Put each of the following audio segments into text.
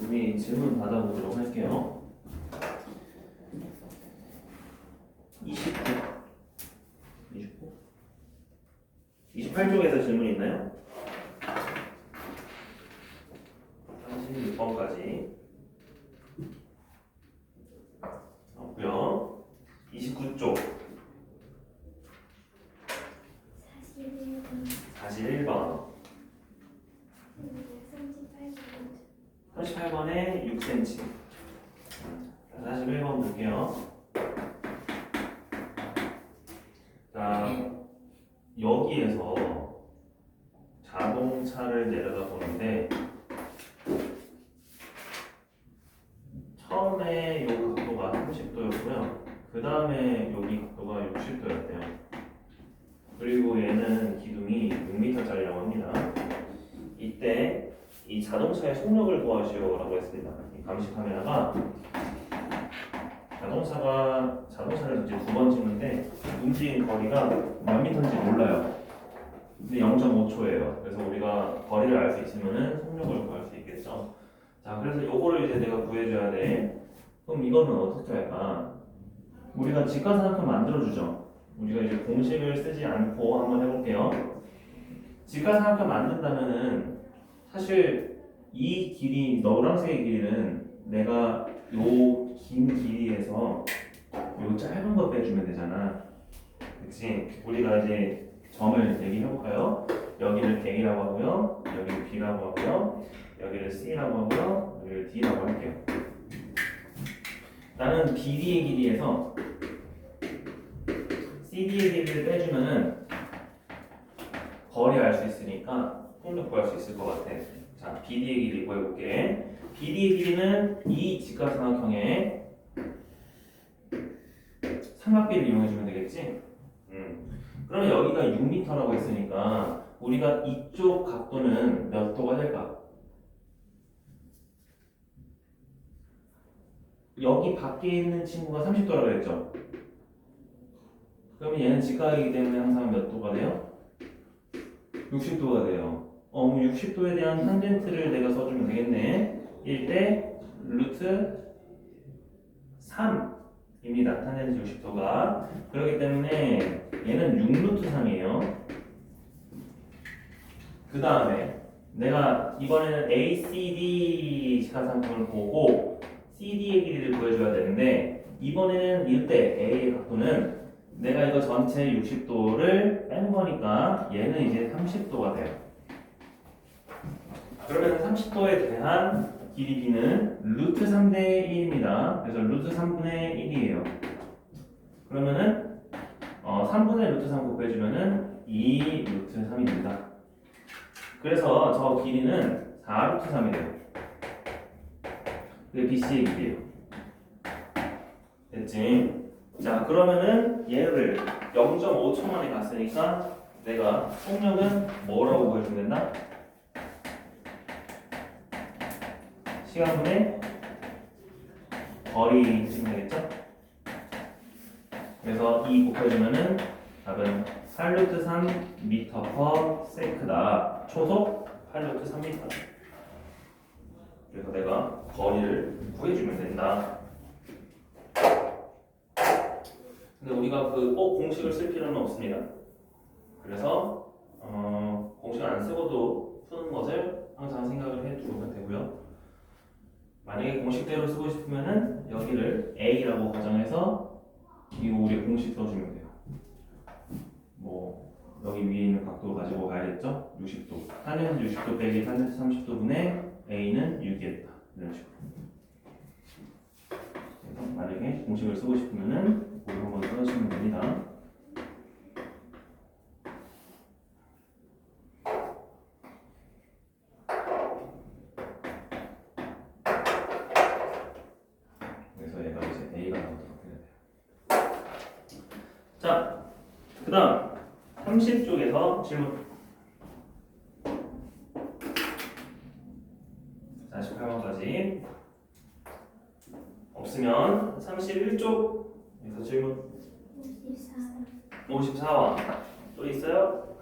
우리 질문 받아보도록 할게요. 29, 29, 28쪽에서 질문 있나요? 36번까지 없고요. 29쪽 41번 38번에 6cm 41번 볼게요. 자, 여기에서 자동차를 내려다 보는데 처음에 이 각도가 30도였고요. 그 다음에 여기 각도가 60도였대요. 그리고 얘는 기둥이 6m짜리라고 합니다. 이때 이 자동차의 속력을 구하시오라고 했습니다. 이 감시 카메라가 자동차를 이제 두 번 찍는데 움직인 거리가 몇 미터인지 몰라요. 근데 0.5초예요. 그래서 우리가 거리를 알 수 있으면은 속력을 구할 수 있겠죠. 자, 그래서 요거를 이제 내가 구해줘야 돼. 그럼 이거는 어떻게 할까? 우리가 직관사각형 만들어주죠. 우리가 이제 공식을 쓰지 않고 한번 해볼게요. 직관사각형 만든다면은 사실 이 길이, 노란색의 길이는 내가 요 긴 길이에서 요 짧은 거 빼주면 되잖아. 그치? 우리가 이제 점을 얘기해볼까요? 여기를 A라고 하고요. 여기를 B라고 하고요. 여기를 C라고 하고요. 여기를 D라고 할게요. 나는 BD의 길이에서 CD의 길이를 빼주면은 거리 알 수 있으니까 속력 구할 수 있을 것 같아. 자, BD의 길이 구해볼게. BD의 길이는 이 직각삼각형의 삼각비를 이용해주면 되겠지? 그러면 여기가 6m라고 했으니까 우리가 이쪽 각도는 몇 도가 될까? 여기 밖에 있는 친구가 30도라고 했죠? 그러면 얘는 직각이기 때문에 항상 몇 도가 돼요? 60도가 돼요. 60도에 대한 탄젠트를 내가 써주면 되겠네. 1대 루트 3입니다. 탄젠트 60도가. 그렇기 때문에 얘는 6루트 3이에요. 그 다음에 내가 이번에는 ACD 직각삼각형을 보고 CD의 길이를 구해줘야 되는데 이번에는 이때 A의 각도는 내가 이거 전체 60도를 뺀 거니까 얘는 이제 30도가 돼요. 그러면 30도에 대한 길이 B는 루트 3대 1입니다. 그래서 루트 3분의 1이에요. 그러면은 3분의 루트 3 곱해주면은 2 루트 3이 됩니다. 그래서 저 길이는 4 루트 3이 돼요. 그게 BC의 길이에요. 됐지? 자, 그러면은 얘를 0.5초 만에 갔으니까 내가 속력은 뭐라고 구해주면 된다? 시간분의 거리 해주면 되겠죠? 그래서 2 곱해주면은 답은 8루트 3 미터 퍼 세크다. 초속 8루트 3미터. 그래서 내가 거리를 구해주면 된다. 근데 우리가 꼭 공식을 쓸 필요는 없습니다. 그래서 공식 안 쓰고도 푸는 것을 항상 생각을 해두면 되고요. 만약에 공식대로 쓰고 싶으면은 여기를 A라고 가정해서 이거 우리 공식 써주면 돼요. 뭐 여기 위에 있는 각도 가지고 가야겠죠? 60도. 탄젠트 60도 빼기 탄젠트 30도분의 A는 6이겠다. 이런 식으로. 그래서 만약에 공식을 쓰고 싶으면은 이걸 한번 써주시면 됩니다. 그래서 얘가 이제 A가 나오도록 해야 돼요. 자, 그 다음 30쪽에서 질문 48번까지 없으면 31쪽에서 질문 54번 또 있어요?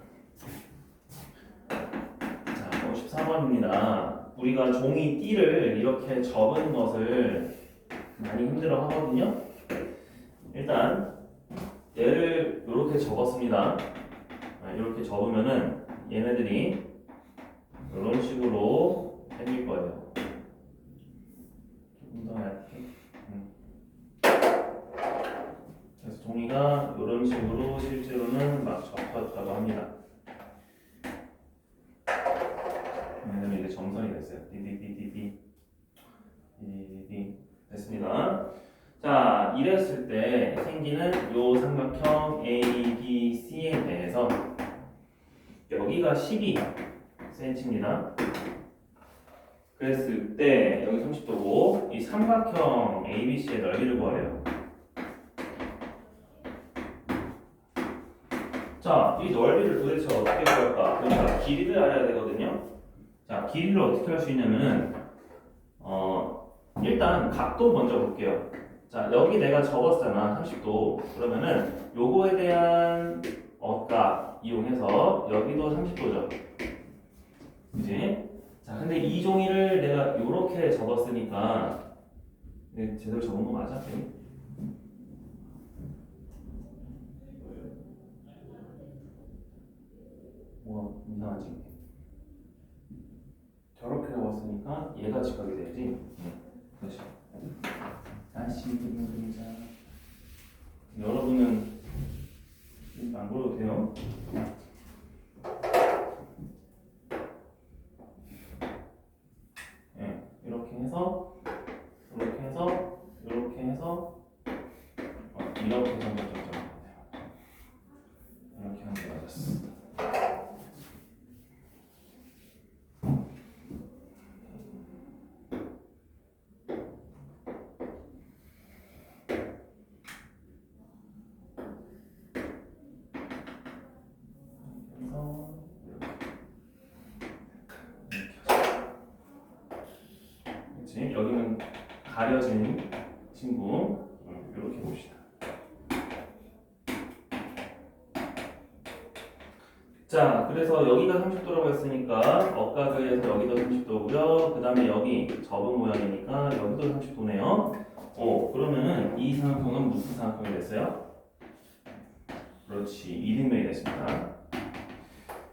자, 54번입니다. 우리가 종이 띠를 이렇게 접은 것을 많이 힘들어 하거든요. 일단 얘를 이렇게 접었습니다. 이렇게 접으면은 얘네들이 이런 식으로 생길 거예요. 조금 더 얇게. 그래서 종이가 이런 식으로 실제로는 막 접혔다고 합니다. 왜냐면 이게 점선이 됐어요. 띠띠띠띠띠 됐습니다. 자, 이랬을 때 생기는 요 삼각형 ABC에 대해서 여기가 12cm입니다. 그랬을 때 여기 30도고 이 삼각형 ABC의 넓이를 구하래요. 자, 이 넓이를 도대체 어떻게 구할까? 그러니까 길이를 알아야 되거든요. 자, 길이를 어떻게 할 수 있냐면은 일단 각도 먼저 볼게요. 자, 여기 내가 접었잖아, 30도. 그러면은 요거에 대한 어각 이용해서 여기도 30도죠. 그지? 자, 근데 이 종이를 내가 요렇게 접었으니까 제대로 접은 거 맞아? 뭐 이상하지? 저렇게 접었으니까 얘가 직각이 돼야지. 그렇지. 다시 그리자. 여러분은 안 그려도 돼요. 네, 이렇게 해서 이렇게 해서 이렇게 해서 이렇게 해서 이렇게 하는 게 맞았어. 그렇지? 여기는 가려진 친구. 이렇게 봅시다. 자, 그래서 여기가 30도라고 했으니까 억각을 해서 여기도 30도고요. 그 다음에 여기 접은 모양이니까 여기도 30도네요. 그러면은 이 삼각형은 무슨 삼각형이 됐어요? 그렇지, 이등변이 됐습니다.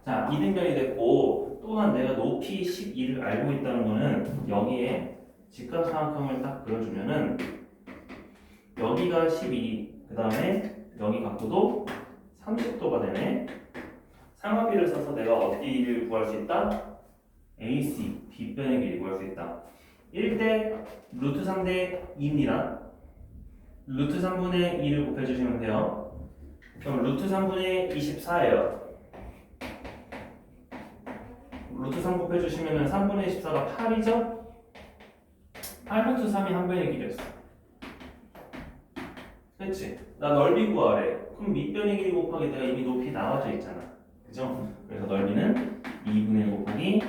자, 이등변이 됐고 또한 내가 높이 12를 알고 있다는 거는 여기에 직각삼각형을 딱 그려주면은 여기가 12, 그 다음에 여기 각도도 30도가 되네. 삼각비를 써서 내가 어디를 구할 수 있다? AC, 빗변의 길이 구할 수 있다. 1대 루트 3대 2입니다. 루트 3분의 2를 곱해주시면 돼요. 그럼 루트 3분의 24예요. 루트 3 곱해주시면 3분의 24가 8이죠? 8루트 3이 한 변의 길이었어. 그치? 나 넓이 구하래. 그럼 밑변의 길이 곱하기 내가 이미 높이 나와져 있잖아. 그죠? 그래서 넓이는 2분의 1 곱하기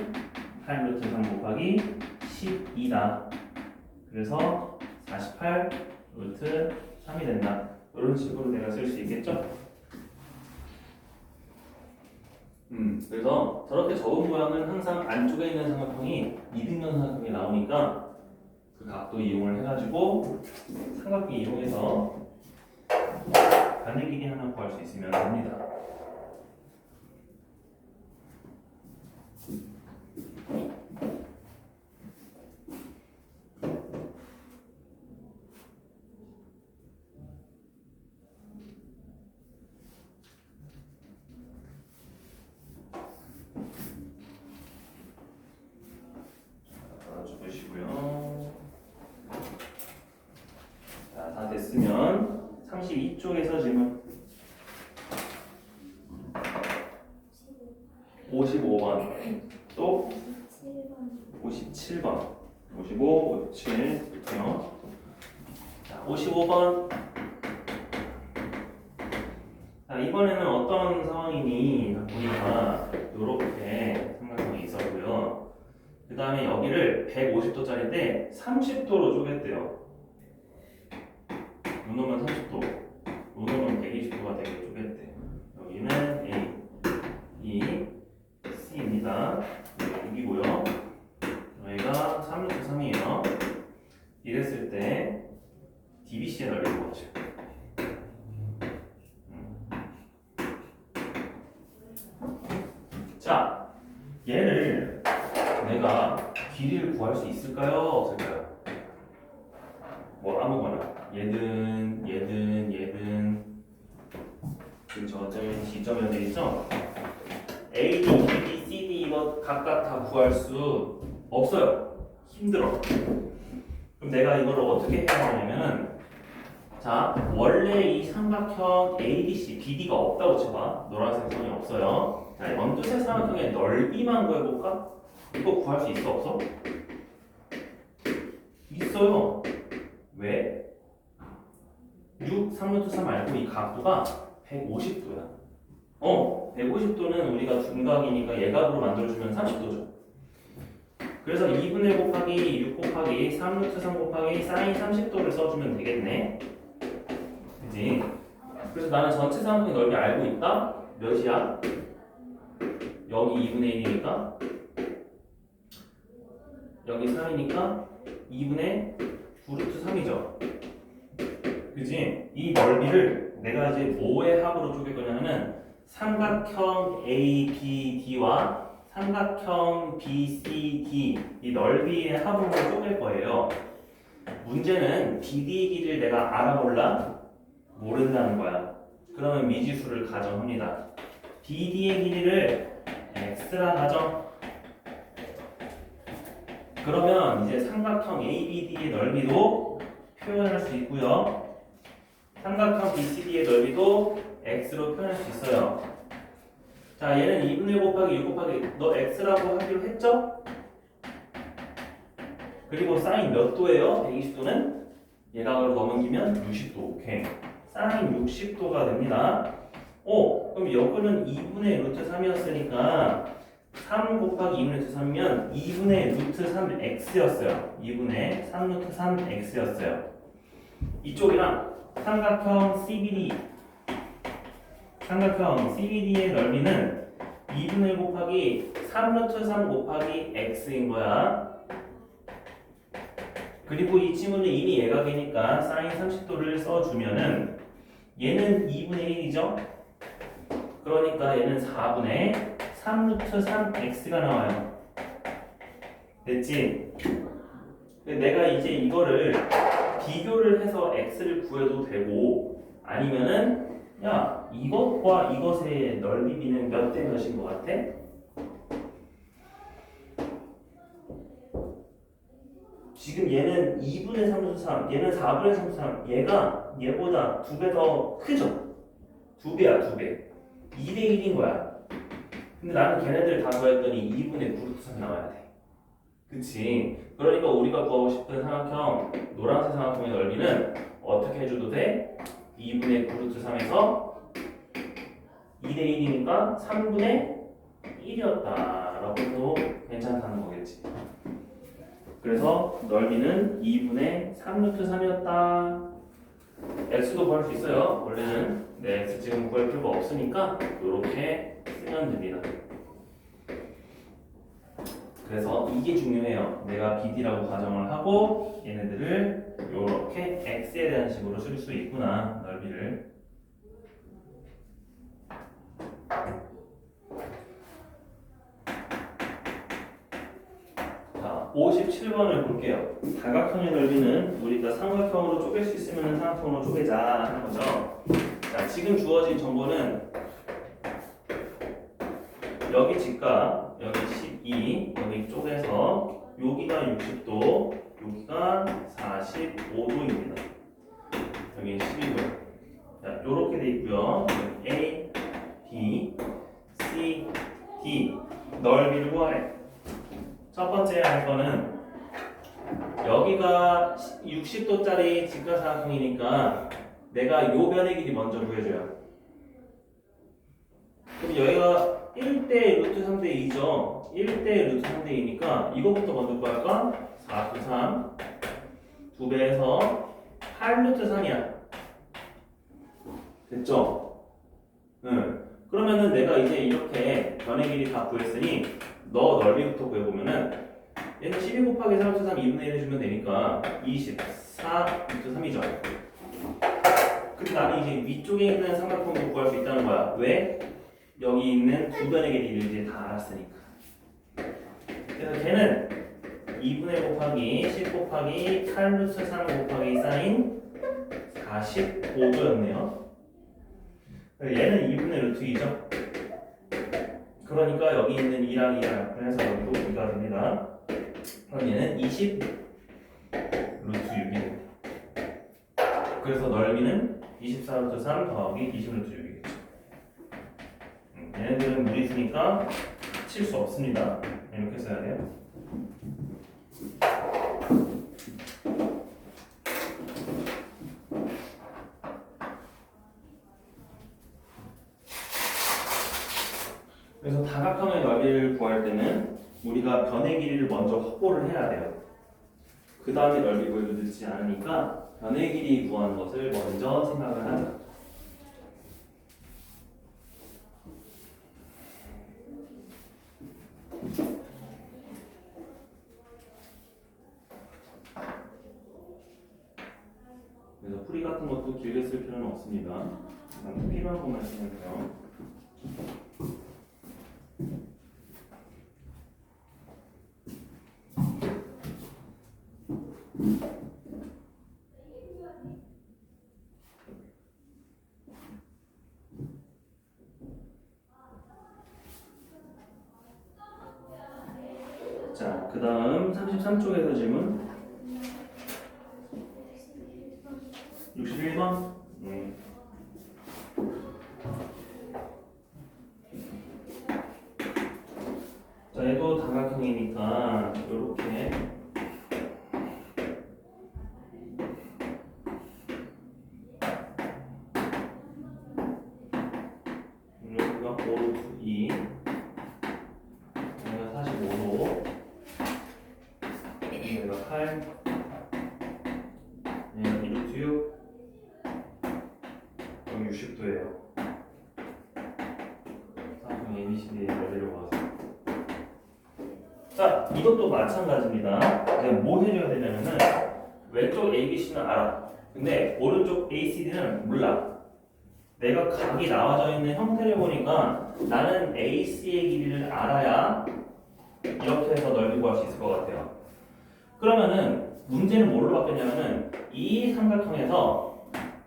8루트 3 곱하기 12다. 그래서 48 루트 3이 된다. 이런 식으로 내가 쓸 수 있겠죠? 그래서 저렇게 접은 모양은 항상 안쪽에 있는 삼각형이 이등변 삼각형이 나오니까 그 각도 이용을 해가지고 삼각비 이용해서 반의 길이 하나 구할 수 있으면 됩니다. 보시고요. 자, 다 됐으면 32쪽에서 질문 55번 또 57번 55, 57 있고요. 자, 55번. 자, 이번에는 어떤 상황이니 보니까 이렇게 삼각형이 있었고요. 그 다음에 여기를 150도짜리인데 30도로 쪼갰대요. 요 놈은 30도, 요 놈은 120도가 되게 쪼갰대. 여기는 A, B, C입니다. 여기고요. 넓이가 3루트 3이에요. 이랬을 때 DBC의 넓이를 구하죠. 자, 얘를 내가 길이를 구할 수 있을까요? 없을까요? 뭐 아무거나 얘든 지금 저점이 C점이 되어 있죠? A, D, B, C, D 이거 각각 다 구할 수 없어요. 힘들어. 그럼 내가 이거를 어떻게 해야 하냐면은 자, 원래 이 삼각형 ABC, BD가 없다고 쳐봐. 노란색 선이 없어요. 자, 연두색 삼각형의 넓이만 구해볼까? 이거 구할 수 있어, 없어? 있어요. 왜? 6, 3루트 3 말고 이 각도가 150도야. 150도는 우리가 둔각이니까 예각으로 만들어주면 30도죠. 그래서 2분의 1 곱하기 6 곱하기 3루트 3 곱하기 사인 30도를 써주면 되겠네. 그치? 그래서 나는 전체 삼각형의 넓이 알고 있다? 몇이야? 여기 2분의 1이니까 여기 3이니까 2분의 9루트 3이죠. 그치? 이 넓이를 내가 이제 뭐의 합으로 쪼갤 거냐면은 삼각형 ABD와 삼각형 BCD 이 넓이의 합으로 쪼갤 거예요. 문제는 BD 길이를 내가 알아 몰라? 모른다는 거야. 그러면 미지수를 가정합니다. BD의 길이를 x라 가정. 그러면 이제 삼각형 ABD의 넓이도 표현할 수 있고요. 삼각형 BCD의 넓이도 x로 표현할 수 있어요. 자, 얘는 2분의 1 곱하기 6 곱하기 너 x라고 하기로 했죠? 그리고 사인 몇 도예요? 120도는 예각으로 넘기면 60도. 오케이. 사인 60도가 됩니다. 그럼 여기는 2분의 루트 3이었으니까 3 곱하기 2분의 루트 3이면 2분의 루트 3x였어요. 2분의 3 루트 3x였어요. 이쪽이랑 삼각형 CBD의 넓이는 2분의 1 곱하기 3 루트 3 곱하기 x인 거야. 그리고 이 친구는 이미 예각이니까 사인 30도를 써주면은 얘는 2분의 1이죠? 그러니까 얘는 4분의 3 루트 3x가 나와요. 됐지? 내가 이제 이거를 비교를 해서 x를 구해도 되고 아니면은 야 이것과 이것의 넓이 비는 몇 대 몇인 것 같아? 지금 얘는 2분의 3 루트 3 얘는 4분의 3 루트 3 얘보다 2배 더 크죠? 2배야 2배 2대 1인 거야. 근데 나는 걔네들 다 구했더니 2분의 9 루트 3 나와야 돼. 그치? 그러니까 우리가 구하고 싶은 삼각형 노란색 삼각형의 넓이는 어떻게 해줘도 돼? 2분의 9 루트 3에서 2대 1이니까 3분의 1이었다 라고 해도 괜찮다는 거겠지. 그래서 넓이는 2분의 3 루트 3이었다. x도 구할 수 있어요. 원래는 x 지금 구할 필요가 없으니까 이렇게 쓰면 됩니다. 그래서 이게 중요해요. 내가 BD라고 가정을 하고 얘네들을 이렇게 x에 대한 식으로 쓸 수 있구나. 넓이를. 자, 57번을 볼게요. 다각형의 넓이는 우리가 삼각형으로 쪼갤 수 있으면 삼각형으로 쪼개자 하는 거죠. 자, 지금 주어진 정보는 여기 직각, 여기 12, 여기 쪽에서 여기가 60도, 여기가 45도입니다. 여기 12도. 자, 요렇게 돼 있고요. A, B, C, D 넓이를 구하래. 첫 번째 할 거는 여기가 60도짜리 직각삼각형이니까 내가 요 변의 길이 먼저 구해줘요. 그럼 여기가 1대 루트 3대 2죠. 1대 루트 3대 2니까 이거부터 먼저 구할까? 4 루트 3 2배에서 8 루트 3이야. 됐죠? 응. 그러면은 내가 이제 이렇게 변의 길이 다 구했으니 너 넓이부터 구해보면은 얘는 12 곱하기 4 루트 3 2분의 1 해주면 되니까 24 루트 3이죠. 근데 나는 이제 위쪽에 있는 삼각형도 구할 수 있다는 거야. 왜? 여기 있는 두 변의 길이를 이제 다 알았으니까. 그래서 걔는 2분의 1 곱하기 10 곱하기 8 루트 3 곱하기 사인 45도였네요. 얘는 2분의 루트 2죠. 그러니까 여기 있는 2랑 2랑 그래서 여기도 2가 됩니다. 그럼 얘는 20 루트 6이 됩니다. 그래서 넓이는 24 루트 3 더하기 20 루트 6이겠죠. 얘네들은 무리수니까 칠 수 없습니다. 이렇게 써야 돼요. 그래서 다각형의 넓이를 구할 때는 우리가 변의 길이를 먼저 확보를 해야 돼요. 그 다음에 넓이 구해도 늦지 않으니까 변의 길이 구하는 것을 먼저 생각을 하자. 그래서 풀이 같은 것도 길게 쓸 필요는 없습니다. 그냥 필요한 것만 쓰면 돼요. 자, 그 다음 33쪽에서 질문 61번 자, 얘도 다각형이니까 이렇게 여기가 5루트 2 여기가 45도 여기가 8 여기가 2루트 6 여기 60도예요. 사각형 ABCD의 넓이를 구하세요. 자, 이것도 마찬가지입니다. 이제 뭐 해줘야 되냐면은 왼쪽 ABC는 알아. 근데 오른쪽 ACD는 몰라. 내가 각이 나와져 있는 형태를 보니까 나는 AC의 길이를 알아야 이렇게 해서 넓이 구할 수 있을 것 같아요. 그러면은 문제는 뭘로 바뀌었냐면은 이 삼각형에서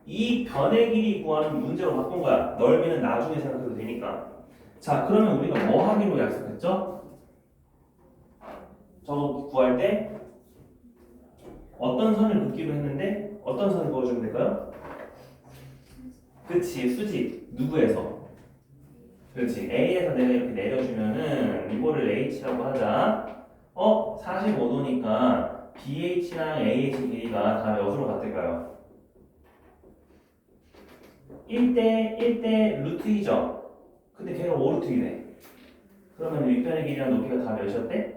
이 변의 길이 구하는 문제로 바꾼 거야. 넓이는 나중에 생각해도 되니까. 자, 그러면 우리가 뭐 하기로 약속했죠? 저거 구할 때 어떤 선을 긋기로 했는데 어떤 선을 그어주면 될까요? 그치, 수직. 누구에서? 그렇지. A에서 내가 이렇게 내려주면은 이거를 H라고 하자. 45도니까 BH랑 AH 길이가 다 몇으로 같을까요? 1대 1대 루트 2죠. 근데 걔가 5루트 2네. 그러면 윗변의 길이랑 높이가 다 몇이었대?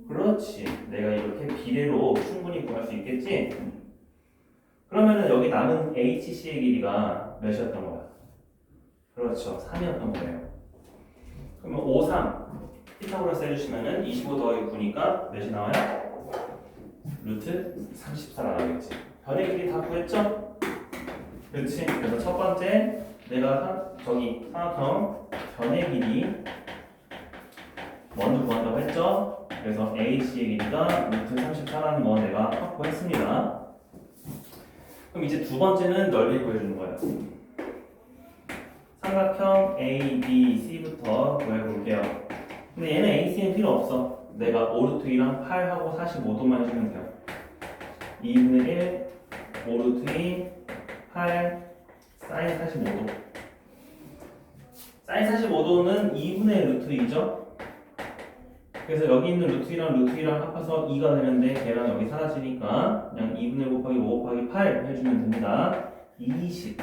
그렇지. 내가 이렇게 비례로 충분히 구할 수 있겠지? 그러면은 여기 남은 HC의 길이가 몇이었던 거야? 그렇죠. 3이었던 거예요. 그러면 5, 3 피타고라스 해주시면은 25 더하기 9니까 몇이 나와요? 루트 34가 나오겠지. 변의 길이 다 구했죠? 그렇지. 그래서 첫 번째 내가 저기 삼각형 변의 길이 먼저 구한다고 했죠? 그래서 HC의 길이가 루트 34라는 거 내가 확보했습니다. 그럼 이제 두 번째는 넓이 구해주는 거예요. 삼각형 A, B, C부터 구해볼게요. 근데 얘는 A, C는 필요 없어. 내가 5루트 2랑 8하고 45도만 해주면 돼요. 2분의 1, 5루트 2, 8, 사인 45도. 사인 45도는 2분의 루트 2죠? 그래서 여기 있는 루트 2랑 루트 2랑 합해서 2가 되는데 걔랑 여기 사라지니까 그냥 2분의 5 곱하기 5 곱하기 8 해주면 됩니다. 20.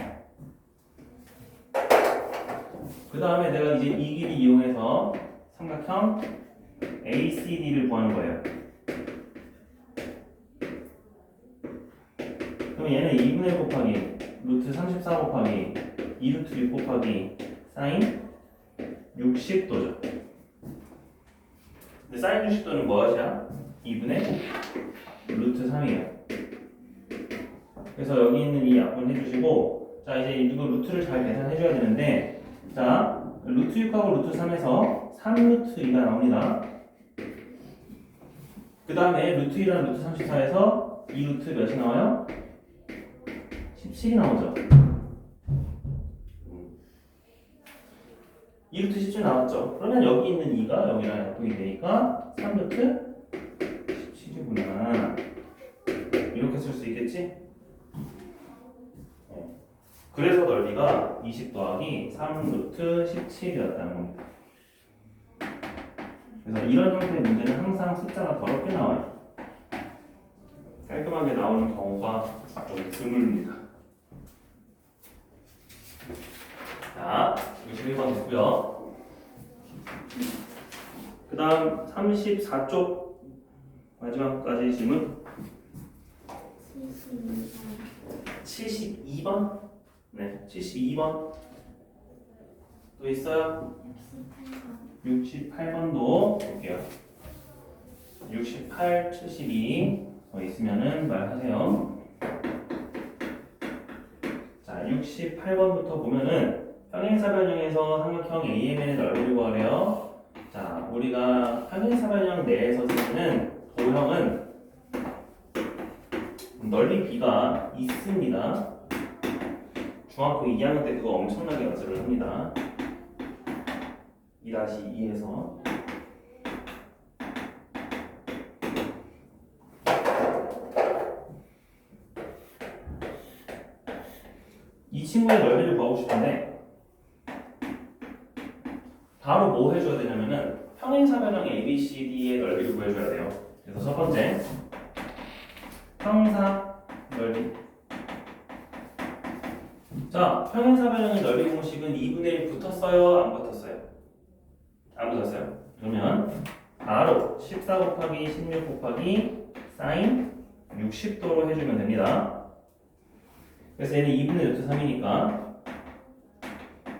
그 다음에 내가 이제 이 길이 이용해서 삼각형 ACD를 구하는 거예요. 그럼 얘는 2분의 1 곱하기 루트 34 곱하기 2루트 6 곱하기 사인 60도죠. 근데 사인 60도는 무엇이야? 2분의 루트 3이에요. 그래서 여기 있는 이 약분 해주시고, 자 이제 이거 루트를 잘 계산해줘야 되는데, 자 루트 6하고 루트 3에서 3루트 2가 나옵니다. 그 다음에 루트 1이랑 루트 34에서 2루트 몇이 나와요? 17이 나오죠. 2루트 17 나왔죠. 그러면 여기 있는 2가 여기랑 약분이 되니까 3루트 17이구나. 이렇게 쓸 수 있겠지? 그래서 넓이가 20 더하기 3루트 17이었다는 겁니다. 그래서 이런 형태의 문제는 항상 숫자가 더럽게 나와요. 깔끔하게 나오는 경우가 좀 드뭅니다. 자, 21번 됐고요. 그 다음 34쪽 마지막까지 질문 72번. 네, 72번 또 있어요? 68번도 볼게요. 68, 72 있으면은 말하세요. 자, 68번부터 보면은 평행사변형에서 삼각형 AMN의 넓이를 구하래요. 자, 우리가 평행사변형 내에서 쓰는 도형은 넓이 B가 있습니다. 중학교 2학년 때 그거 엄청나게 연습을 합니다. 2-2에서 이 친구의 넓이를 구하고 싶은데 바로 뭐 해줘야 되냐면은 평행사변형 ABCD의 넓이를 구해줘야 돼요. 그래서 첫 번째 평사 넓이. 자, 평행사변형의 넓이 공식은 2분의 1 붙었어요? 안 붙었어요? 안 붙었어요. 그러면 바로 14 곱하기 16 곱하기 사인 60도로 해주면 됩니다. 그래서 얘는 2분의 루트 3이니까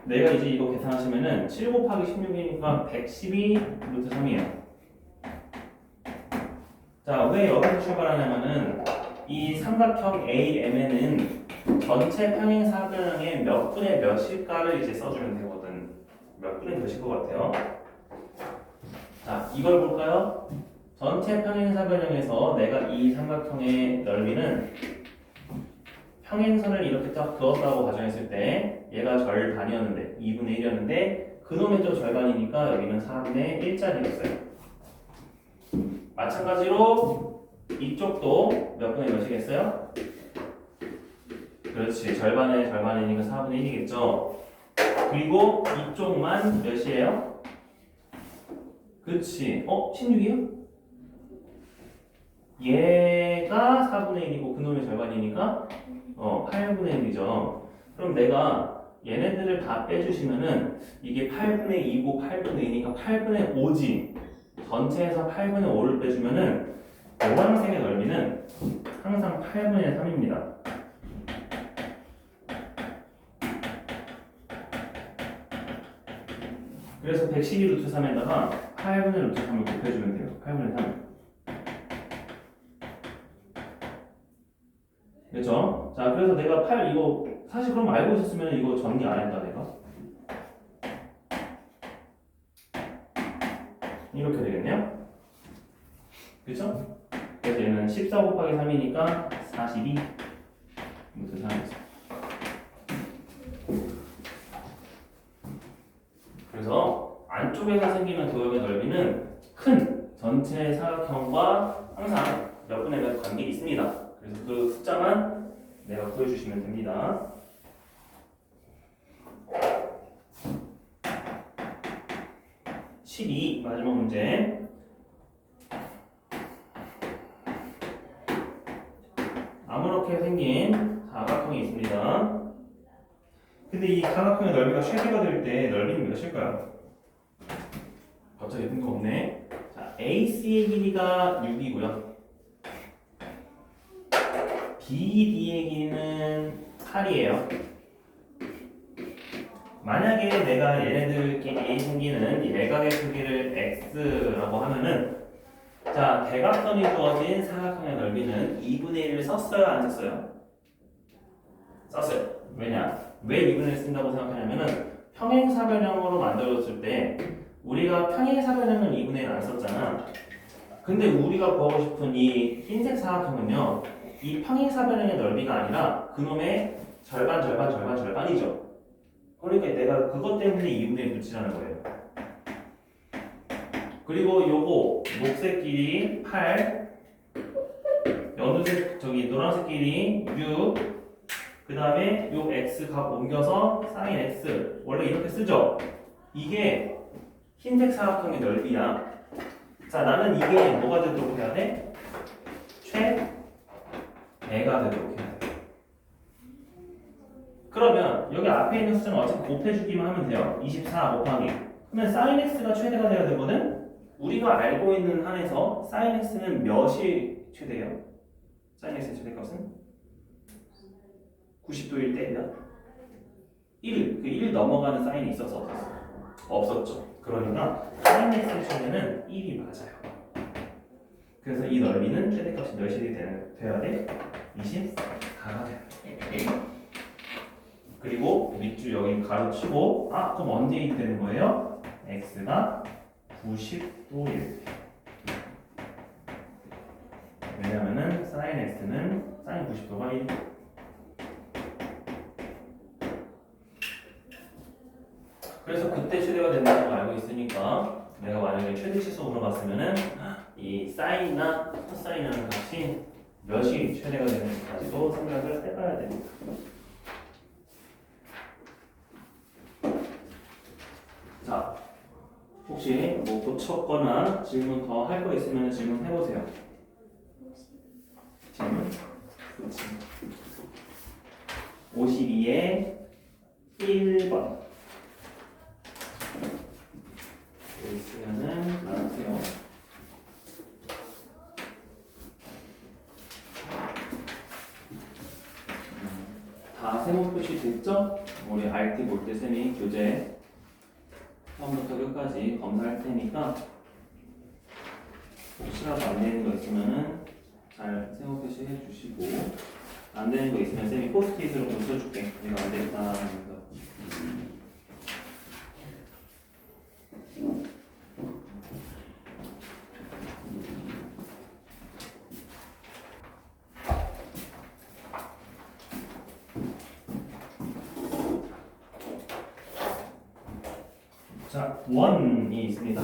내가 이제 이거 계산하시면은 7 곱하기 16이니까 112 루트 3이에요. 자, 왜 여기서 출발하냐면은 이 삼각형 AMN은 전체 평행사변형의 몇 분의 몇일까를 이제 써주면 되거든. 몇 분의 몇일 것 같아요? 자, 이걸 볼까요? 전체 평행사변형에서 내가 이 삼각형의 넓이는 평행선을 이렇게 딱 그었다고 가정했을 때 얘가 절반이었는데 2분의 1이었는데 그놈의 또 절반이니까 여기는 4분의 1짜리였어요. 마찬가지로 이쪽도 몇 분의 몇이겠어요? 그렇지, 절반의 절반이니까 4분의 1이겠죠. 그리고 이쪽만 몇이에요? 그렇지, 16이요? 얘가 4분의 1이고 그놈의 절반이니까 8분의 1이죠. 그럼 내가 얘네들을 다 빼주시면은 이게 8분의 2고 8분의 2니까 8분의 5지. 전체에서 8분의 5를 빼주면은 노란색의 넓이는 항상 8분의 3입니다. 그래서 112 루트 3에다가 8분의 루트 3을 곱해주면 돼요. 8분의 3. 그렇죠? 자, 그래서 내가 8 이거 사실 그럼 알고 있었으면 이거 전개 안 했다 내가. 이렇게 되겠네요. 그렇죠? 그래서 얘는 14 곱하기 3이니까 42 루트 3이죠. 그래서 안쪽에서 생기는 도형의 넓이는 큰 전체 사각형과 항상 몇 분의 몇 관계가 있습니다. 그래서 그 숫자만 내가 구해주시면 됩니다. (12) 마지막 문제. 아무렇게 생긴 사각형이 있습니다. 근데 이 사각형의 넓이가 최대가 될 때 넓이는 몇일까요? 갑자기 뜬금없네. 자, AC의 길이가 6이고요. BD의 길이는 8이에요. 만약에 내가 얘네들끼리 생기는 예각의 크기를 x라고 하면은 자, 대각선이 주어진 사각형의 넓이는 2분의 1을 썼어요? 안 썼어요? 썼어요. 왜냐? 왜 2분의 1을 쓴다고 생각하냐면은 평행사변형으로 만들어졌을 때 우리가 평행사변형은 2분의 1 안 썼잖아. 근데 우리가 구하고 싶은 이 흰색 사각형은요, 이 평행사변형의 넓이가 아니라 그놈의 절반, 절반, 절반, 절반이죠. 그러니까 내가 그것 때문에 2분의 1 붙이라는 거예요. 그리고 요거 녹색 길이 8, 연두색 노란색 길이 6, 그 다음에 요 x 값 옮겨서 sin x 원래 이렇게 쓰죠. 이게 흰색 사각형의 넓이야. 자, 나는 이게 뭐가 되도록 해야 돼? 최대가 되도록 해야 돼. 그러면 여기 앞에 있는 숫자는 어차피 곱해주기만 하면 돼요. 24 곱하기. 그러면 sin x가 최대가 돼야 되거든? 우리가 알고 있는 한에서 sin x는 몇이 최대예요? sin x의 최대값은? 90도일 때 몇? 1, 그 1 넘어가는 사인이 있었어 없었어? 없었죠. 그러니까 sin x의 최대는 1이 맞아요. 그래서 이 넓이는 최대값이 몇이 돼야 돼? 24가 돼요. 그리고 밑줄 여기 가로치고 그럼 언제 이 되는 거예요? x가 90도일 때. 왜냐면은 sin x는 sin 90도가 1. 그래서 그때 최대가 된다는 걸 알고 있으니까 내가 만약에 최대 치수 물어봤으면은 이 사인이나 코사인이라는 값이 몇이 최대가 되는지까지도 생각을 해봐야 됩니다. 자, 혹시 뭐 고쳤거나 질문 더 할 거 있으면 질문 해보세요. 질문? 52에 1번. 여기 있으면은 나누세요. 다 세모 표시 됐죠? 우리 RT 볼 때 쌤이 교재 처음부터 끝까지 검사할 테니까 혹시라도 안 되는 거 있으면은 잘 세모 표시 해주시고, 안 되는 거 있으면 쌤이 포스트잇으로 좀 써줄게. 이거 안 됐다 하면서. 자, 원이 있습니다.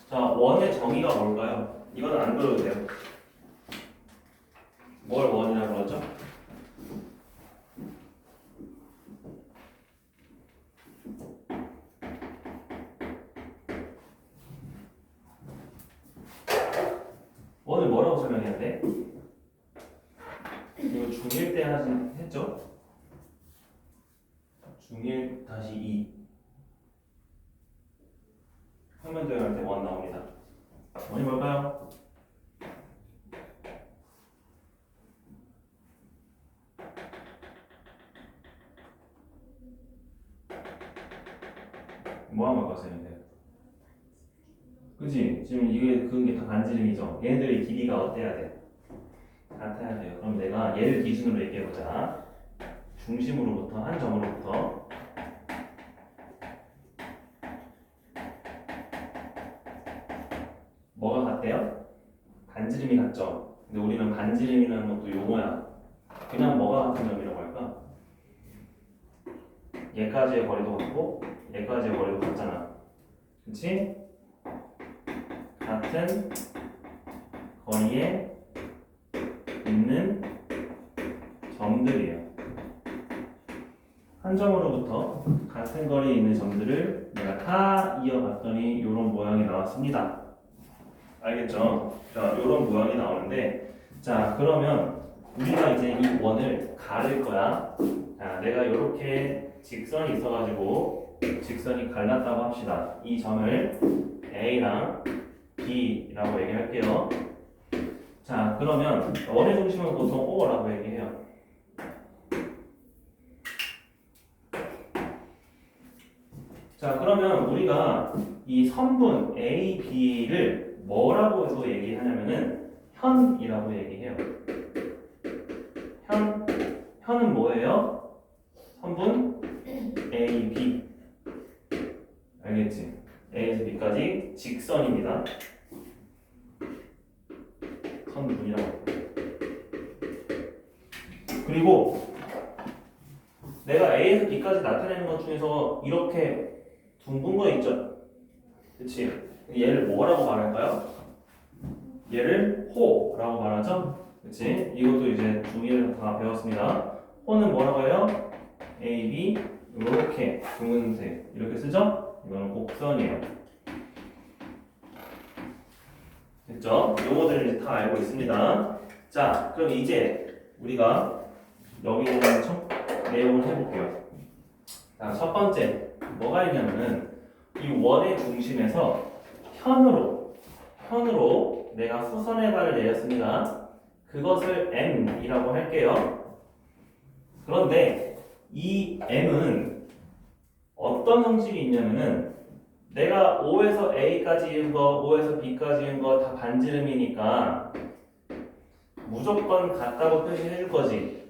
자, 원의 정의가 뭘까요? 이건 안 그려도 돼요. 뭘 원이라고 그러죠? 원을 뭐라고 설명해야 돼? 이거 중1 때 했죠? 중1-2 평면도형할 때 원 나옵니다. 원이 뭘까요? 뭐 하는 걸까요, 쌤인데? 그치? 지금 이게 그런 게 다 반지름이죠. 얘네들의 길이가 어때야 돼? 같아야 돼요. 그럼 내가 얘를 기준으로 얘기해보자. 중심으로부터 한 점으로부터 뭐가 같대요? 반지름이 같죠? 근데 우리는 반지름이라는 것도 용어야. 그냥 뭐가 같은 점이라고 할까? 얘까지의 거리도 같고 얘까지의 거리도 같잖아. 그치? 같은 거리에 있는 점들이에요. 한 점으로부터 같은 거리에 있는 점들을 내가 다 이어봤더니 이런 모양이 나왔습니다. 알겠죠? 자, 이런 모양이 나오는데, 자, 그러면 우리가 이제 이 원을 가를 거야. 자, 내가 이렇게 직선이 있어가지고 직선이 갈랐다고 합시다. 이 점을 A랑 B라고 얘기할게요. 자, 그러면 원의 중심은 보통 O라고 얘기해요. 자, 그러면 우리가 이 선분 A, B를 뭐라고 해서 얘기하냐면은 현이라고 얘기해요. 현은 뭐예요? 선분 A, B. 알겠지? A에서 B까지 직선입니다. 선분이라고. 그리고 내가 A에서 B까지 나타내는 것 중에서 이렇게 둥근 거 있죠? 그치? 얘를 뭐라고 말할까요? 얘를 호라고 말하죠? 그치? 이것도 이제 중1에서 다 배웠습니다. 호는 뭐라고 해요? A, B 이렇게 둥근색 이렇게 쓰죠? 이거는 곡선이에요. 됐죠? 요거들을 이제 다 알고 있습니다. 자, 그럼 이제 우리가 여기 있는 내용을 해볼게요. 자, 첫 번째 뭐가 있냐면은 이 원의 중심에서 현으로 내가 수선의 발을 내렸습니다. 그것을 M이라고 할게요. 그런데 이 M은 어떤 형식이 있냐면은 내가 O에서 A까지 이은 거, O에서 B까지 이은 거 다 반지름이니까 무조건 같다고 표시해 줄 거지.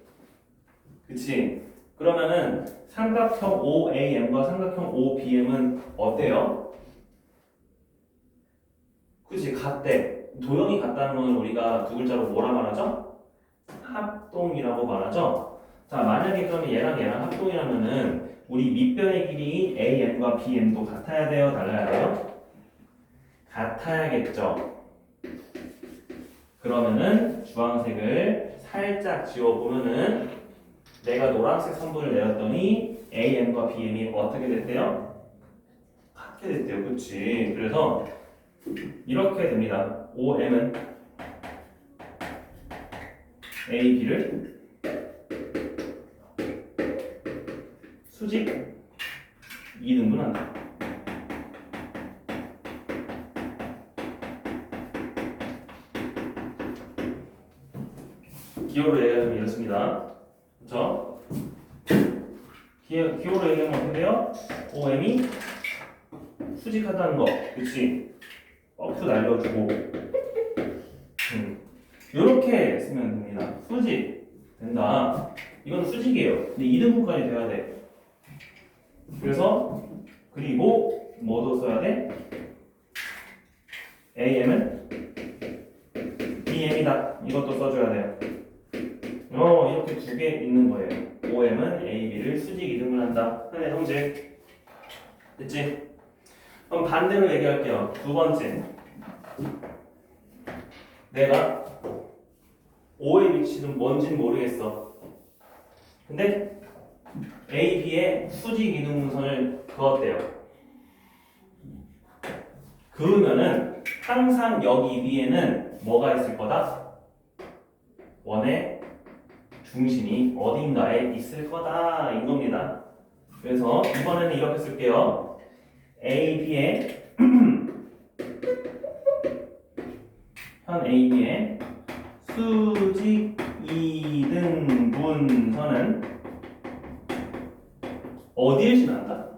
그치? 그러면은 삼각형 OAM과 삼각형 OBM은 어때요? 그치? 같대. 도형이 같다는 건 우리가 두 글자로 뭐라 말하죠? 합동이라고 말하죠? 자, 만약에 그러면 얘랑 합동이라면은 우리 밑변의 길이인 AM과 BM도 같아야 돼요? 달라야 돼요? 같아야겠죠? 그러면은 주황색을 살짝 지워보면은 내가 노란색 선분을 내렸더니 AM과 BM이 어떻게 됐대요? 같게 됐대요. 그치? 그래서 이렇게 됩니다. OM은 AB를 수직 2등분한다. 기호로 얘기하면 이렇습니다. 그렇죠? 기호로 얘기하면 어떻게 돼요? OM이 수직하다는 거. 그치? 버프 날려주고 이렇게 쓰면 됩니다. 수직 된다. 이건 수직이에요. 근데 2등분까지 돼야 돼. 그래서 그리고 뭐도 써야 돼? AM은 BM이다. 이것도 써줘야 돼요. 이렇게 두 개 있는 거예요. OM은 AB를 수직 2등분한다. 하나의 형제. 됐지? 그럼 반대로 얘기할게요. 두 번째. 내가 O의 위치는 뭔지는 모르겠어. 근데 A, B의 수직 이등분선을 그었대요. 그으면은 항상 여기 위에는 뭐가 있을 거다? 원의 중심이 어딘가에 있을 거다 인 겁니다. 그래서 이번에는 이렇게 쓸게요. A, B의 현 A, B의 수직 이등분선은 어디를 지난다?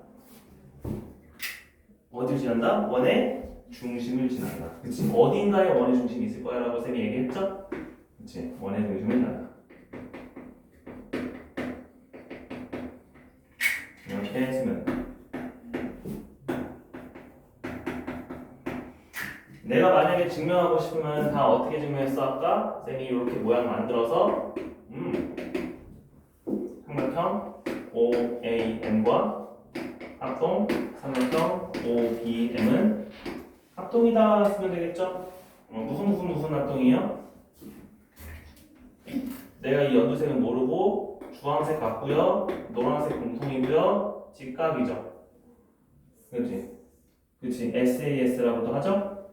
어디를 지난다? 원의 중심을 지난다. 그치? 어딘가에 원의 중심이 있을 거야 라고 쌤이 얘기했죠? 그치? 원의 중심을 지난다. 이렇게 했으면 내가 만약에 증명하고 싶으면 다 어떻게 증명했어 아까? 쌤이 이렇게 모양 만들어서 삼각형 OAM과 합동 삼각형 OBM은 합동이다 쓰면 되겠죠? 무슨 합동이에요? 내가 이 연두색은 모르고 주황색 같고요, 노란색 공통이고요, 직각이죠. 그렇지? 그렇지? SAS라고도 하죠?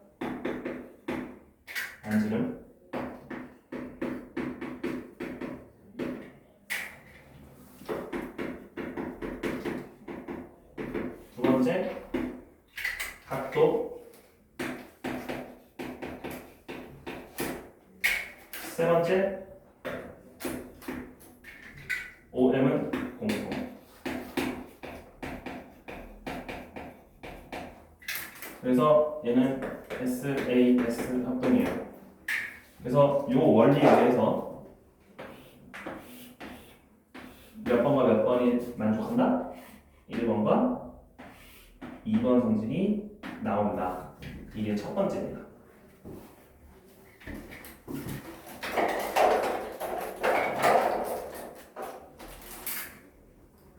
반지름. 두 번째, 각도. 세 번째, OM은 공통. 그래서 얘는 SAS 합동이에요. 그래서 이 원리에 의해서 몇 번과 몇 번이 만족한다? 1번과 2번 성질이 나온다. 이게 첫 번째입니다.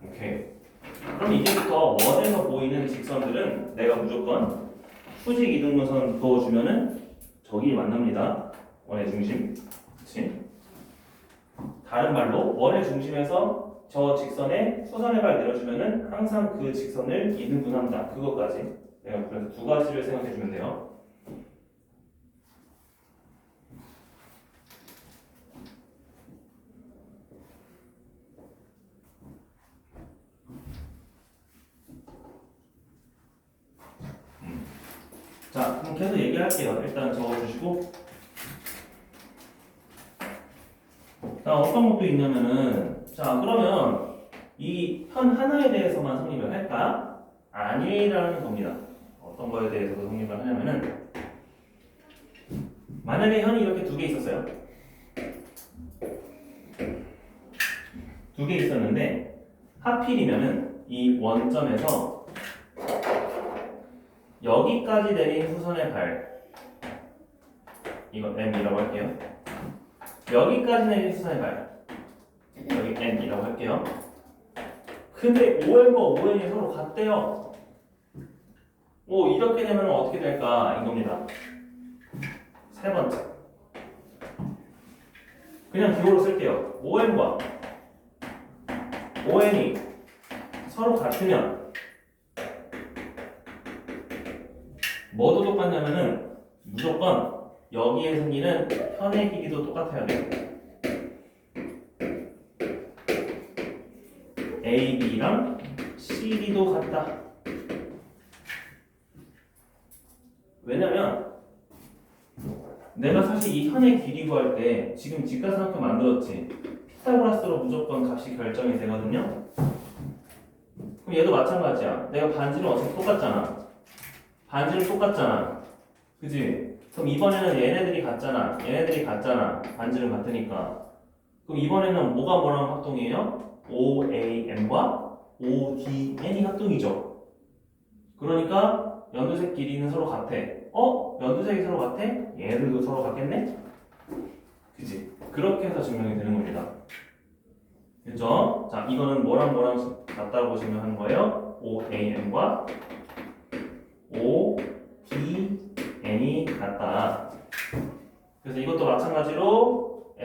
오케이. 그럼 이제부터 원에서 보이는 직선들은 내가 무조건 수직 이등분선 그어주면은 저기 만납니다. 원의 중심. 그치? 다른 말로 원의 중심에서 저 직선에 수선의 발 내려주면은 항상 그 직선을 이등분한다. 그것까지. 내가 그래서 두 가지를 생각해 주면 돼요. 자, 그럼 계속 얘기할게요. 일단 적어주시고. 자, 어떤 것도 있냐면은, 자, 그러면 이 현 하나에 대해서만 성립을 할까? 아니라는 겁니다. 어떤 거에 대해서도 성립을 하냐면은, 만약에 현이 이렇게 두 개 있었어요. 두 개 있었는데, 하필이면은 이 원점에서 여기까지 내린 후선의 발, 이거 M이라고 할게요. 여기까지 내린 후선의 발, 여기 N이라고 할게요. 근데 OM과 ON이 서로 같대요. 오, 이렇게 되면 어떻게 될까? 이겁니다. 세 번째. 그냥 기호로 쓸게요. OM과 ON이 서로 같으면 뭐도 똑같냐면은 무조건 여기에 생기는 현의 길이도 똑같아야 돼요. AB랑 CD도 같다. 왜냐면 내가 사실 이 현의 길이 구할 때 지금 직각삼각형 만들었지. 피타고라스로 무조건 값이 결정이 되거든요. 그럼 얘도 마찬가지야. 내가 반지름 어차피 똑같잖아. 반지름 똑같잖아. 그지? 그럼 이번에는 얘네들이 같잖아. 얘네들이 같잖아. 반지름 같으니까. 그럼 이번에는 뭐가 뭐랑 합동이에요? OAM과 ODN이 합동이죠. 그러니까 연두색 길이는 서로 같아. 연두색이 서로 같아? 얘네들도 서로 같겠네? 그지? 그렇게 해서 증명이 되는 겁니다. 그죠? 자, 이거는 뭐랑 뭐랑 같다고 보시면 하는 거예요? OAM과 ODN이 같다. 그래서 이것도 마찬가지로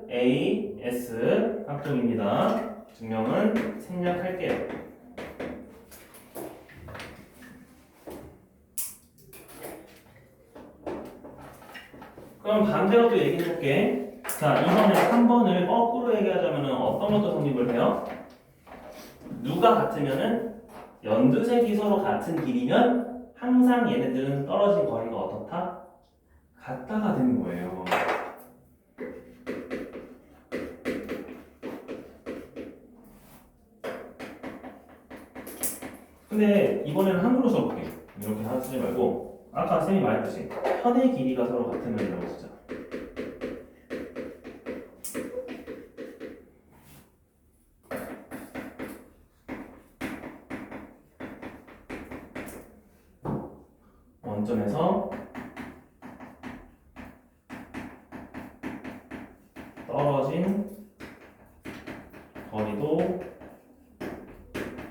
SAS 합동입니다. 증명은 생략할게요. 그럼 반대로 또 얘기해볼게. 자, 이번에 3번을 거꾸로 얘기하자면 어떤 것도 성립을 해요? 누가 같으면은 연두색이 서로 같은 길이면 항상 얘네들은 떨어진 거리가 어떻다? 같다가 되는 거예요. 근데 이번에는 한글로 써볼게. 이렇게 쓰지 말고 아까 쌤이 말했듯이 현의 길이가 서로 같으면 이라고 쓰자. 원점에서 떨어진 거리도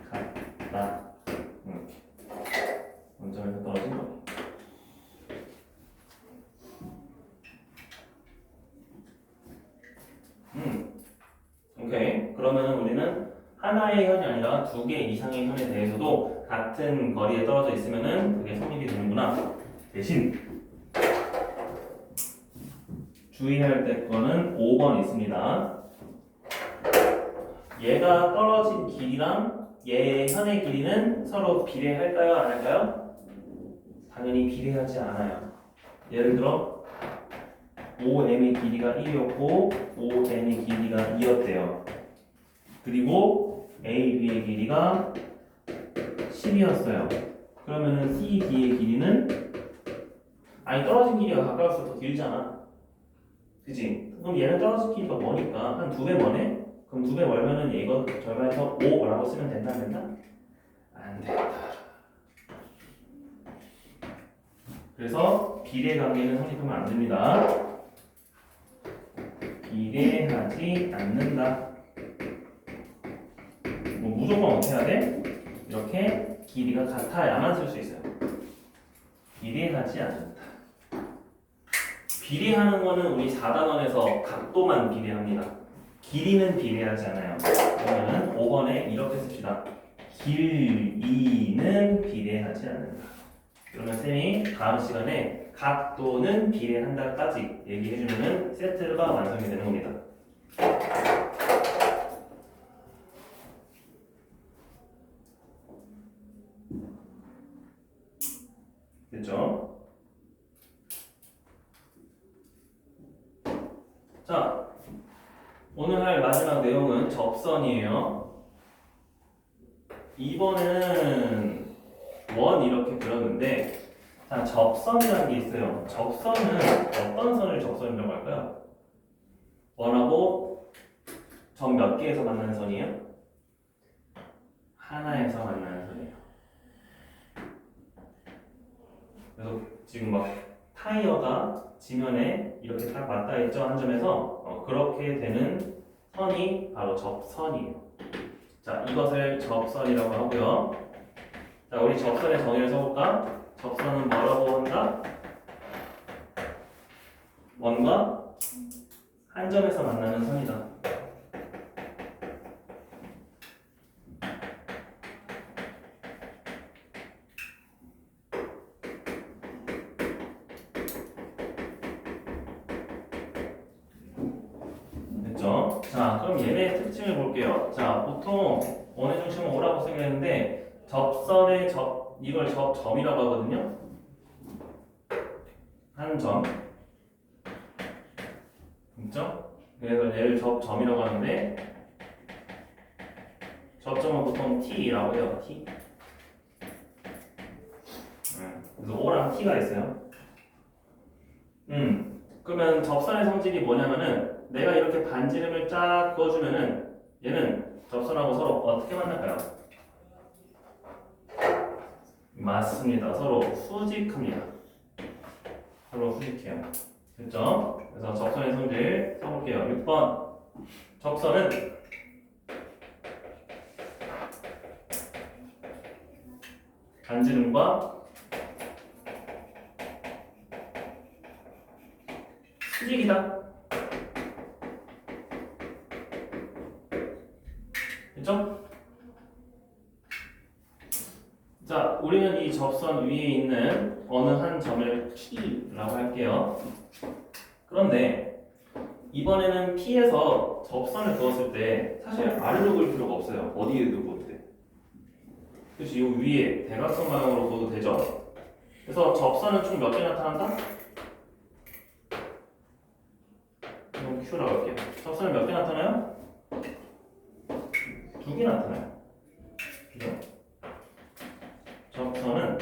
같다. 원점에서 떨어진 거리. 오케이. 그러면 우리는 하나의 현이 아니라 두 개 이상의 현에 대해서도 같은 거리에 떨어져 있으면은 그게 성립이 되는구나. 대신 주의해야 될 거는 5번 있습니다. 얘가 떨어진 길이랑 얘의 현의 길이는 서로 비례할까요? 안 할까요? 당연히 비례하지 않아요. 예를 들어 OM의 길이가 1이었고 ON의 길이가 2였대요. 그리고 AB의 길이가 10이었어요. 그러면은 CD의 길이는 아니 떨어진 길이가 가까울수록 더 길잖아. 그지? 그럼 얘는 떨어진 길이가 뭐니까 한 2배 뭐네? 그럼 2배 멀면은 이거 절반에서 5라고 쓰면 된다 안 된다? 안 된다. 그래서 비례관계는 성립하면 안 됩니다. 비례하지 않는다. 뭐 무조건 어떻게 해야 돼? 이렇게 길이가 같아야만 쓸 수 있어요. 비례하지 않는다. 비례하는 거는 우리 4단원에서 각도만 비례합니다. 길이는 비례하지 않아요. 그러면은 5번에 이렇게 씁시다. 길이는 비례하지 않는다. 그러면 쌤이 다음 시간에 각도는 비례한다까지 얘기해주면은 세트가 완성이 되는 겁니다. 됐죠? 자, 오늘 할 마지막 내용은 접선이에요. 이번에는 원 이렇게 그렸는데, 자, 접선이라는 게 있어요. 접선은 어떤 선을 접선이라고 할까요? 원하고 점 몇 개에서 만나는 선이에요? 하나에서 만나는 선이에요. 그래서 지금 막 타이어가 지면에 이렇게 딱 맞닿아 있죠, 한 점에서. 그렇게 되는 선이 바로 접선이에요. 자, 이것을 접선이라고 하고요. 자, 우리 접선의 정의를 써볼까? 접선은 뭐라고 한다? 원과 한 점에서 만나는 선이다. 됐죠? 자, 그럼 얘네의 특징을 볼게요. 자, 보통 원의 중심은 O라고 쓰긴 했는데 접선의 이걸 접점이라고 하거든요. 한 점. 그죠? 그래서 얘를 접점이라고 하는데 접점은 보통 T라고 해요. T. 그래서 O랑 T가 있어요. 그러면 접선의 성질이 뭐냐면은 내가 이렇게 반지름을 쫙 그어주면은 얘는 접선하고 서로 어떻게 만날까요? 맞습니다. 서로 수직합니다. 서로 수직해요. 됐죠? 그래서 접선의 성질 써볼게요. 6번 접선은 반지름과 수직이다. 됐죠? 자, 우리는 이 접선 위에 있는 어느 한 점을 P라고 할게요. 그런데 이번에는 P에서 접선을 그었을 때 사실 아래로 그을 필요가 없어요. 어디에 그어도 돼? 그렇지, 이 위에 대각선 방향으로 그어도 되죠? 그래서 접선은 총 몇 개 나타난다? 이건 Q라고 할게요. 접선은 몇 개 나타나요? 2개 나타나요. 그죠? 접선은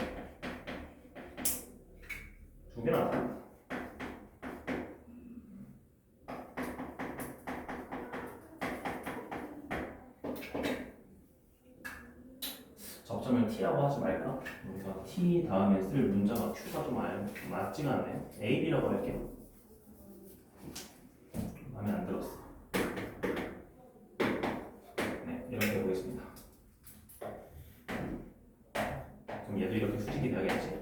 2개 나타나요. 접점을 T라고 하지 말까? 여기서 T 다음에 쓸 문자가 Q가 좀 맞지가 않네요. A, B라고 할게요. 마음에 안 들었어. 네, 이렇게 보겠습니다. 그럼 얘도 이렇게 수직이 돼야겠지.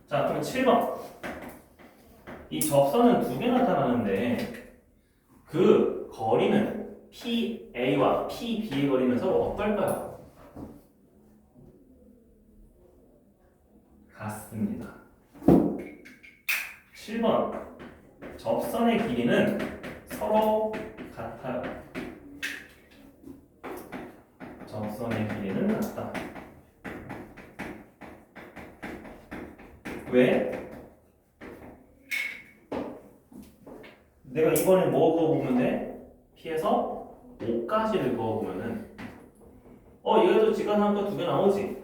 자, 그럼 7번. 이 접선은 2개 나타나는데 그 거리는 PA와 PB의 거리는 서로 어떨까요? 같습니다. 7번. 접선의 길이는 서로 같아요. 접선의 길이는 같다. 왜? 내가 이번에 뭐 그어보면 돼? P에서 5까지를 그어보면은 얘도 직관한 거 2개 나오지?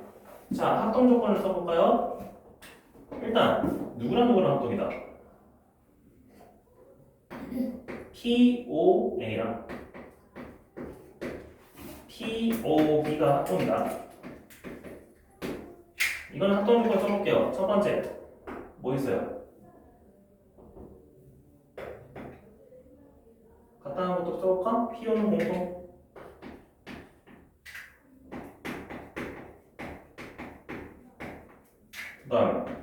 자, 합동 조건을 써볼까요? 일단 누구랑 합동이다? POA랑 POB가 합동이다. 이거는 합동 조건 써볼게요. 첫 번째 뭐 있어요? 간단한 것도 써볼까? PO는 공통. 그 다음에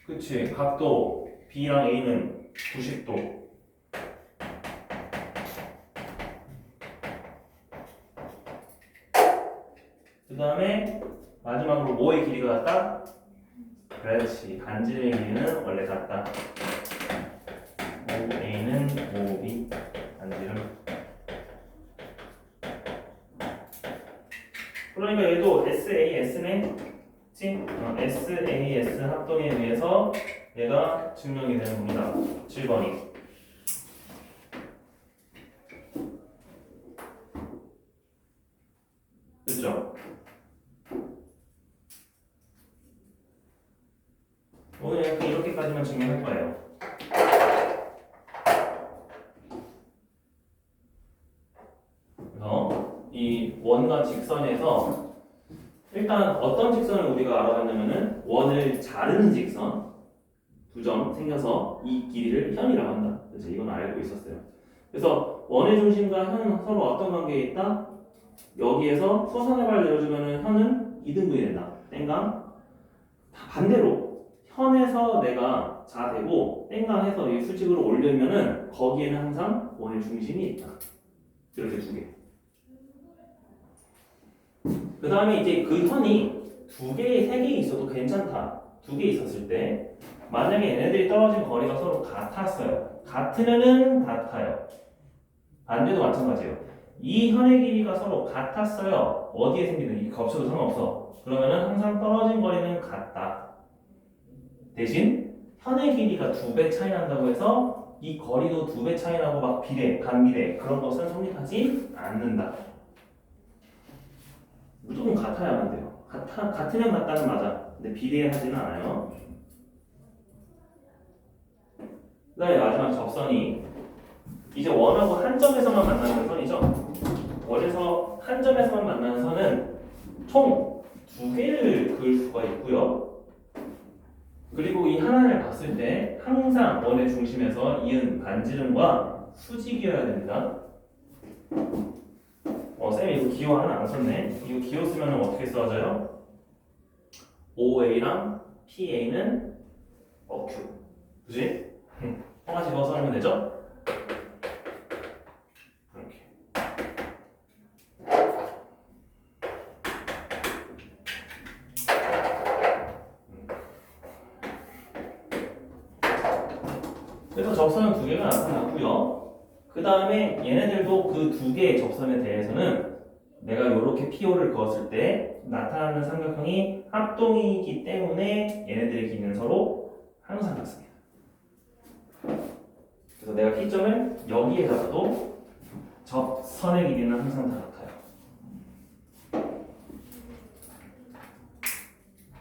그치, 각도 B랑 A는 90도. 그 다음에 마지막으로 뭐의 길이가 같다? 그렇지, 반지름의 길이는 원래 같다. OA는 OB 반지름. 그러니까 얘도 SAS네. 그치? SAS 합동에 의해서 얘가 증명이 되는 겁니다. 7번이. 그렇죠? 오늘 이렇게까지만 증명할 거예요. 그래서 이 원과 직선에서 일단 어떤 직선을 우리가 알아봤냐면은 원을 자르는 직선 두 점 생겨서 이 길이를 현이라고 한다. 그래서 이건 알고 있었어요. 그래서 원의 중심과 현은 서로 어떤 관계에 있다? 여기에서 수선의 발 내려주면은 현은 이등분이 된다. 땡강. 반대로 현에서 내가 자되고 땡강해서 이 수직으로 올리면은 거기에는 항상 원의 중심이 있다. 이렇게 두 개. 그 다음에 이제 그 현이 두 개, 세 개 있어도 괜찮다. 두 개 있었을 때 만약에 얘네들이 떨어진 거리가 서로 같았어요. 같으면은 같아요. 반대도 마찬가지예요. 이 현의 길이가 서로 같았어요. 어디에 생기든 이 겹쳐도 상관없어. 그러면은 항상 떨어진 거리는 같다. 대신 현의 길이가 2배 차이 난다고 해서 이 거리도 2배 차이 나고 막 비례, 반비례 그런 것은 성립하지 않는다. 무조건 같아야만 돼요. 같으면 같다는 맞아. 근데 비례하지는 않아요. 그 다음에 마지막 접선이 이제 원하고 한 점에서만 만나는 선이죠. 원에서 한 점에서만 만나는 선은 총 2개를 그을 수가 있고요. 그리고 이 하나를 봤을 때 항상 원의 중심에서 이은 반지름과 수직이어야 됩니다. 쌤이 이거 기호 하나 안 썼네. 이거 기호 쓰면 어떻게 써져요? OA랑 PA는 어큐. 그지? 하나 집어서 하면 되죠? 이렇게. 그래서 접선은 2개가 나타났고요. 그 다음에 얘네들도 그 2개의 접선에 대해서는 내가 이렇게 PO를 그었을 때 나타나는 삼각형이 합동이기 때문에 얘네들의 길이는 서로 항상 같습니다. 그래서 내가 P점을 여기에 잡아도 접선의 길이는 항상 다 같아요.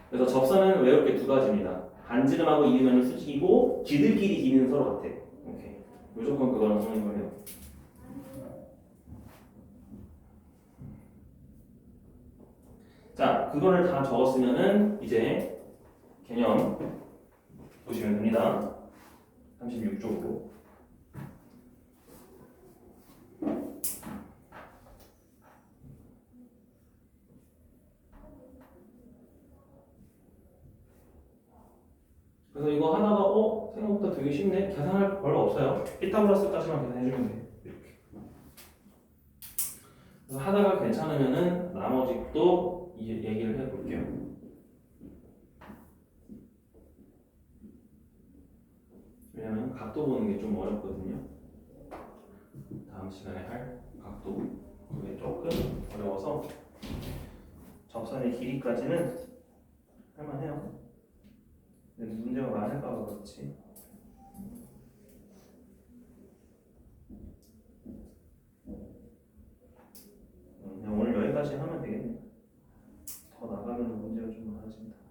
그래서 접선은 외울 게 2가지입니다. 반지름하고 이으면 수직이고 지들끼리 길이는 서로 같아. 오케이. 무조건 그거는 성립을 해요. 자, 그거를 다 적었으면은 이제 개념 보시면 됩니다. 36쪽으로. 그래서 이거 하다가 생각보다 되게 쉽네. 계산할 거 별로 없어요. 피타고라스까지만 계산해주면 돼. 이렇게. 그래서 하다가 괜찮으면은 나머지 또 얘기를 해볼게요. 왜냐면 각도 보는 게 좀 어렵거든요. 다음 시간에 할 각도 그게 조금 어려워서 접선의 길이까지는 할만해요. 근데 문제가 많을까 봐 그렇지. 그냥 오늘 여기까지 하면 되겠네. 마찬가지입니다.